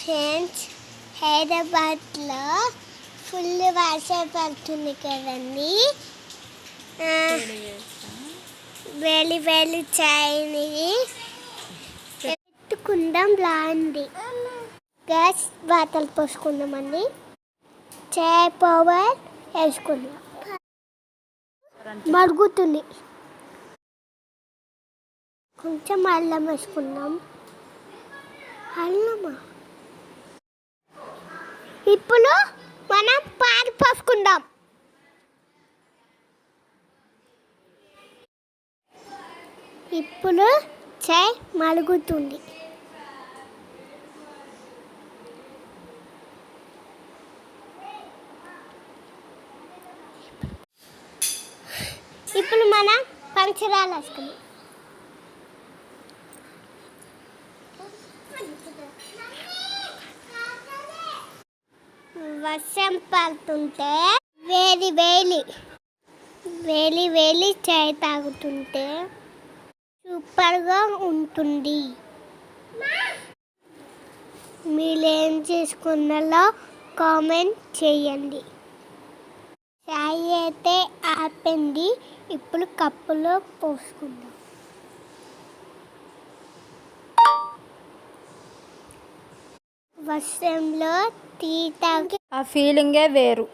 Friends, హైదరాబాద్లో full వర్షం పడుతుంది కదండి. వేలి వేలి చాయ్ని పెట్టుకుందాం లాండి. గ్యాస్ బాటలు పోసుకుందామండి. చాయ్ పౌడర్ వేసుకుందాం. మరుగుతుంది. కొంచెం అల్లం వేసుకుందాం. అల్లమా ఇప్పుడు మనం పాలు పోసుకుందాం. ఇప్పుడు చాయ్ మరుగుతుంది. ఇప్పుడు మనం పంచదార వేసుకుందాం. వర్షం పడుతుంటే వేలి వేలి వేలి వేలి చాయ్ తాగుతుంటే సూపర్గా ఉంటుంది. మీరు ఏం చేసుకున్నారో కామెంట్ చేయండి. చాయ్ అయితే ఆపింది. ఇప్పుడు కప్పులో పోసుకుందాం. వర్షంలో టీ తాగి ఆ ఫీలింగే వేరు.